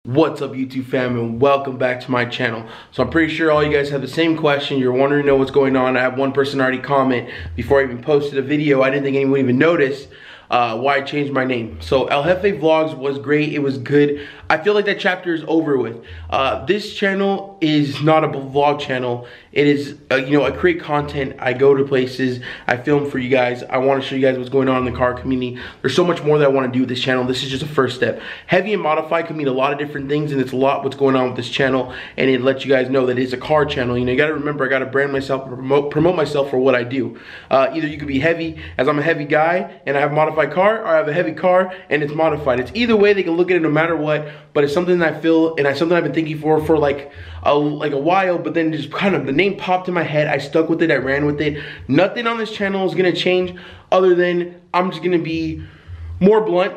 What's up, YouTube fam, and welcome back to my channel. So I'm pretty sure all you guys have the same question. You're wondering to know what's going on. I have one person already comment before I even posted a video. I didn't think anyone even noticed why I changed my name. So El Jefe Vlogs was great. It was good. I feel like that chapter is over with. This channel is not a vlog channel. It is, I create content. I go to places. I film for you guys. I want to show you guys what's going on in the car community. There's so much more that I want to do with this channel. This is just a first step. Heavy and modified can mean a lot of different things, and it's a lot what's going on with this channel, and it lets you guys know that it's a car channel. You got to remember, I got to brand myself, promote myself for what I do. Either you could be heavy, as I'm a heavy guy and I have a modified car, or I have a heavy car and it's modified. It's either way. They can look at it no matter what, but it's something that I feel, and it's something I've been thinking for like a while, but then just kind of the name popped in my head. I stuck with it. I ran with it. Nothing on this channel is gonna change other than I'm just gonna be more blunt,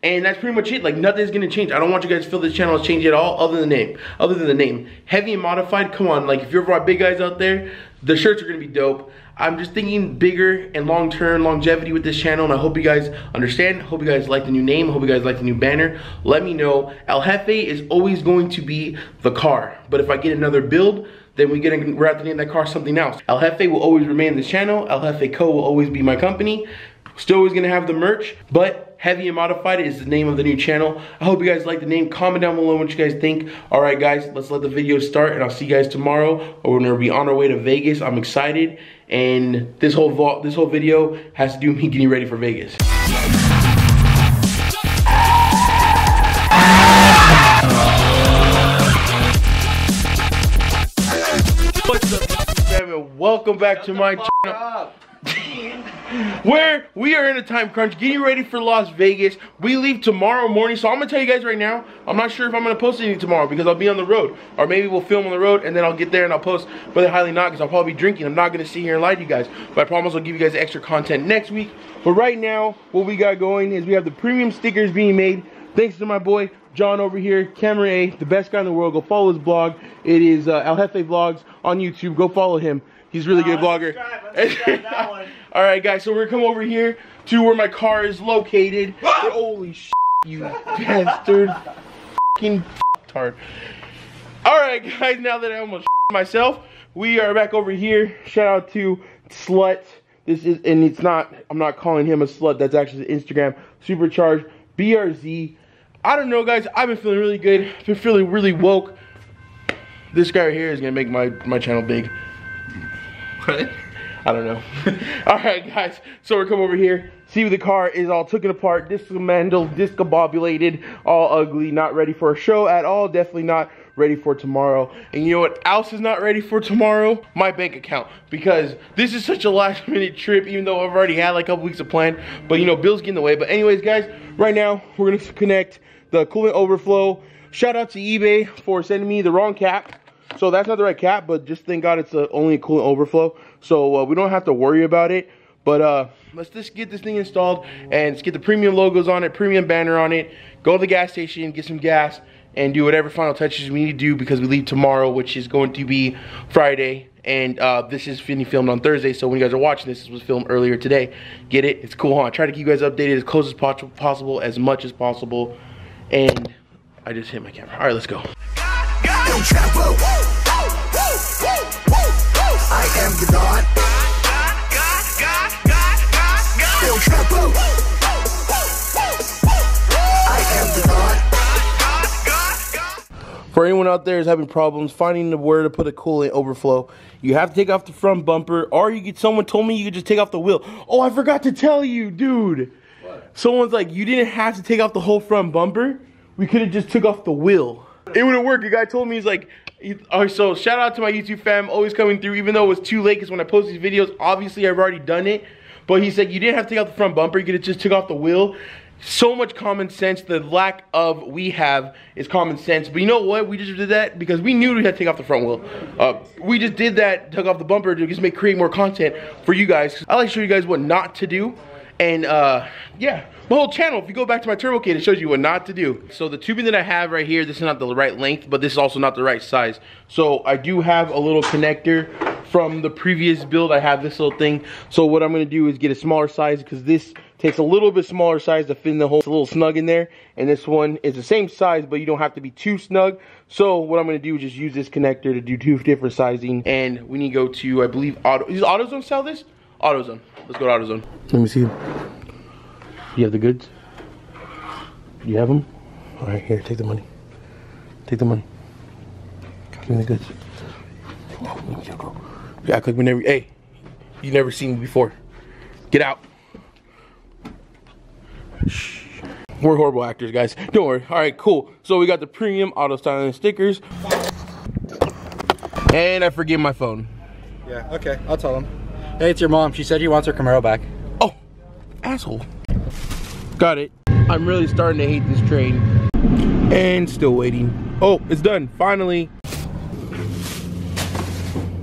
and that's pretty much it. Like, nothing's gonna change. I don't want you guys to feel this channel has changed at all other than the name. Heavy and modified, come on. Like, if you're big guys out there, the shirts are gonna be dope. I'm just thinking bigger and long-term longevity with this channel, and I hope you guys understand. Hope you guys like the new name. Hope you guys like the new banner. Let me know. El Jefe is always going to be the car, but if I get another build, then we're have to name that car something else. El Jefe will always remain this channel. El Jefe Co will always be my company. Still always gonna have the merch, but Heavy and Modified is the name of the new channel. I hope you guys like the name. Comment down below what you guys think. All right, guys, let's let the video start, and I'll see you guys tomorrow. We're gonna be on our way to Vegas. I'm excited, and this whole video has to do with me getting ready for Vegas. What's up, family? Welcome back to my channel, where we are in a time crunch getting ready for Las Vegas. We leave tomorrow morning, so I'm gonna tell you guys right now, I'm not sure if I'm gonna post anything tomorrow because I'll be on the road, or maybe we'll film on the road and then I'll get there and I'll post, but highly not, because I'll probably be drinking. I'm not gonna sit here and lie to you guys, but I promise I'll give you guys extra content next week. But right now, what we got going is we have the premium stickers being made thanks to my boy John over here, Camera A, the best guy in the world. Go follow his blog. It is El Jefe Vlogs on YouTube. Go follow him. He's a really good vlogger. All right, guys, so we're gonna come over here to where my car is located. Holy shit, you bastard. Fucking tard. All right, guys, now that I almost myself, we are back over here. Shout out to Slut. This is, and it's not, I'm not calling him a slut. That's actually Instagram. Supercharged BRZ. I don't know, guys. I've been feeling really good. I've been feeling really woke. This guy right here is gonna make my channel big. What? I don't know. Alright, guys, so we're coming over here. See, the car is all taken apart, dismantled, discombobulated, all ugly, not ready for a show at all. Definitely not ready for tomorrow. And you know what else is not ready for tomorrow? My bank account. Because this is such a last minute trip, even though I've already had like a couple weeks of plan. But you know, bills get in the way. But anyways, guys, right now we're gonna connect the coolant overflow. Shout out to eBay for sending me the wrong cap. So that's not the right cap, but just thank God it's only a coolant overflow. So we don't have to worry about it. But let's just get this thing installed and let's get the premium logos on it, premium banner on it. Go to the gas station, get some gas, and do whatever final touches we need to do, because we leave tomorrow, which is going to be Friday. And this is filmed on Thursday, so when you guys are watching this was filmed earlier today. Get it? It's cool, huh? I try to keep you guys updated as close as possible, as much as possible. And I just hit my camera. All right, let's go. I am the God. I am the God. For anyone out there who's having problems finding where to put a coolant overflow, you have to take off the front bumper, or you get, someone told me you could just take off the wheel. Oh, I forgot to tell you, dude. What? Someone's like, you didn't have to take off the whole front bumper. We could have just took off the wheel. It would have worked. The guy told me, he's like, so shout out to my YouTube fam, always coming through, even though it was too late, because when I post these videos, obviously I've already done it. But he said you didn't have to take out the front bumper, you could have just took off the wheel. So much common sense. The lack of we have is common sense. But you know what? We just did that because we knew we had to take off the front wheel. We just did that, took off the bumper to just create more content for you guys. I like to show you guys what not to do. And yeah, my whole channel, if you go back to my turbo kit, it shows you what not to do. So the tubing that I have right here, this is not the right length, but this is also not the right size. So I do have a little connector from the previous build. I have this little thing. So what I'm gonna do is get a smaller size, because this Takes a little bit smaller size to fit in the hole. It's a little snug in there. And this one is the same size, but you don't have to be too snug. So what I'm going to do is just use this connector to do 2 different sizing. And we need to go to, I believe, Does AutoZone sell this? AutoZone. Let's go to AutoZone. Let me see. You have the goods? You have them? All right, here, take the money. Take the money. Give me the goods. You act like we never, hey, you never seen me before. Get out. Shh. We're horrible actors, guys. Don't worry. All right, cool. So we got the premium auto styling stickers. And I forget my phone. Yeah, okay, I'll tell them. Hey, it's your mom. She said she wants her Camaro back. Oh, asshole. Got it. I'm really starting to hate this train. And still waiting. Oh, it's done, finally.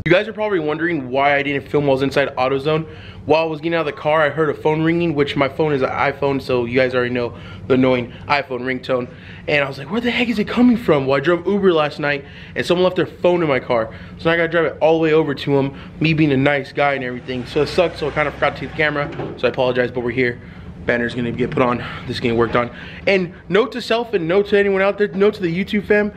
You guys are probably wondering why I didn't film while I was inside AutoZone. While I was getting out of the car, I heard a phone ringing, which my phone is an iPhone, so you guys already know the annoying iPhone ringtone. And I was like, where the heck is it coming from? Well, I drove Uber last night, and someone left their phone in my car. So now I gotta drive it all the way over to him, me being a nice guy and everything. So it sucks, so I kind of forgot to take the camera, so I apologize, but we're here. Banner's gonna get put on, this is getting worked on. And note to self and note to anyone out there, note to the YouTube fam,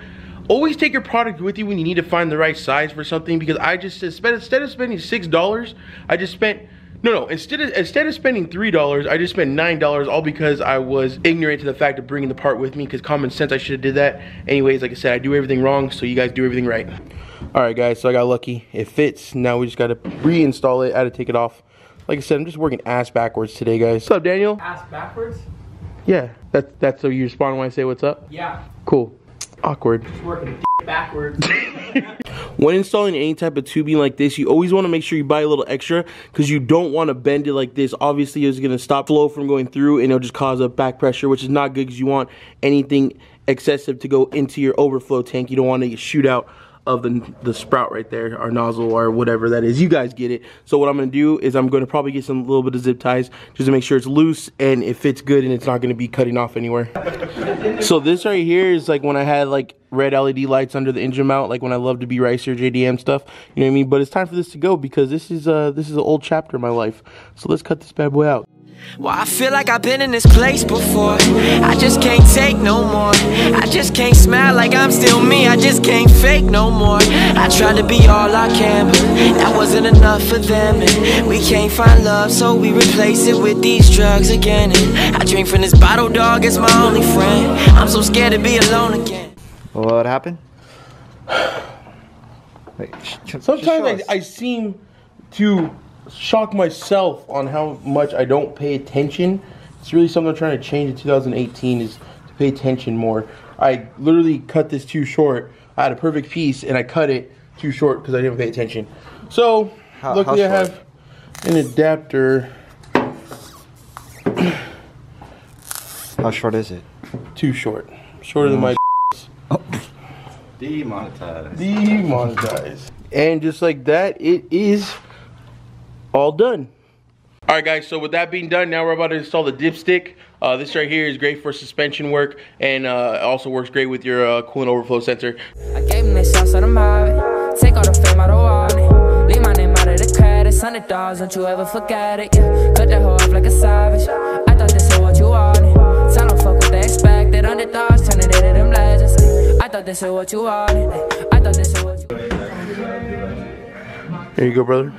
always take your product with you when you need to find the right size for something, because I just instead of spending $6, I just spent instead of spending $3, I just spent $9, all because I was ignorant to the fact of bringing the part with me, because common sense, I should have did that. Anyways, like I said, I do everything wrong, so you guys do everything right. All right, guys, so I got lucky. It fits. Now we just got to reinstall it. I had to take it off. Like I said, I'm just working ass backwards today, guys. What's up, Daniel? Ass backwards? Yeah, that's so you respond when I say what's up? Yeah. Cool. Awkward. Just working backwards. When installing any type of tubing like this, you always want to make sure you buy a little extra, because you don't want to bend it like this. Obviously, it's going to stop flow from going through, and it'll just cause a back pressure, which is not good, because you want anything excessive to go into your overflow tank. You don't want to shoot out of the sprout right there, or nozzle, or whatever that is. You guys get it. So what I'm going to do is I'm going to probably get some little bit of zip ties just to make sure it's loose and it fits good and it's not going to be cutting off anywhere. So this right here is like when I had like red LED lights under the engine mount, like when I love to be racer JDM stuff, you know what I mean? But it's time for this to go, because this is an old chapter in my life. So let's cut this bad boy out. Well, I feel like I've been in this place before. I just can't take no more. I just can't smile like I'm still me. I just can't fake no more. I tried to be all I can, but that wasn't enough for them. And we can't find love, so we replace it with these drugs again. And I drink from this bottle, dog, it's my only friend. I'm so scared to be alone again. What happened? Wait, sometimes I seem to shock myself on how much I don't pay attention. It's really something I'm trying to change in 2018, is to pay attention more. I literally cut this too short. I had a perfect piece and I cut it too short because I didn't pay attention. So luckily I have an adapter. How short is it? Too short. Shorter than my oh. Demonetized. Demonetized. And just like that, it is all done. All right, guys, so with that being done, now we're about to install the dipstick. This right here is great for suspension work, and it also works great with your coolant overflow sensor. I gave him this sauce on the mob. Take all the fame out of wallet. Leave my name out of the credits. $100, don't you ever forget it. Yeah. Cut that hoe off like a savage. I thought this is what you wanted. Tell them fuck what they expected. $100, turning it into them legends. I thought this is what you wanted. I thought this is what you wanted. There you go, brother.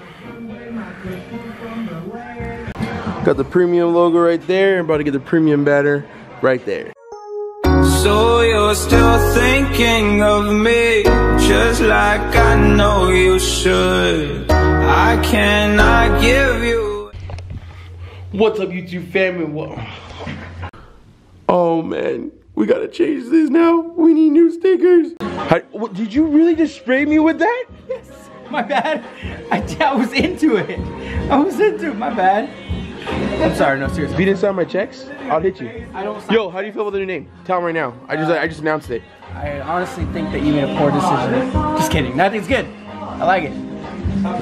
Got the premium logo right there. I'm about to get the premium batter right there. So you're still thinking of me, just like I know you should. I cannot give you. What's up, YouTube family? Oh man, we gotta change this now. We need new stickers. Did you really just spray me with that? Yes, my bad. I was into it. My bad. I'm sorry, no, seriously. If you didn't sign my checks, I'll hit you. I don't sign. Yo, how do you feel about the new name? Tell them right now. I just announced it. I honestly think that you made a poor decision. Just kidding. Nothing's good. I like it.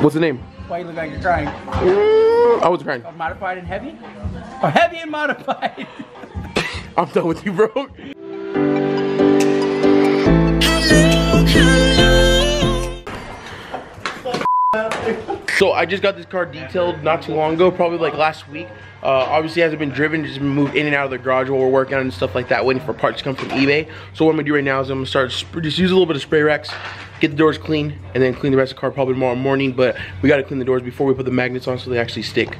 What's the name? Why you look like you're crying? I wasn't crying. Modified and heavy? Or heavy and modified? I'm done with you, bro. Hello. So I just got this car detailed not too long ago, probably like last week. Obviously it hasn't been driven, just been moved in and out of the garage while we're working on it and stuff like that, waiting for parts to come from eBay. So what I'm gonna do right now is I'm gonna start just use a little bit of spray Rex, get the doors clean, and then clean the rest of the car probably tomorrow morning. But we gotta clean the doors before we put the magnets on so they actually stick.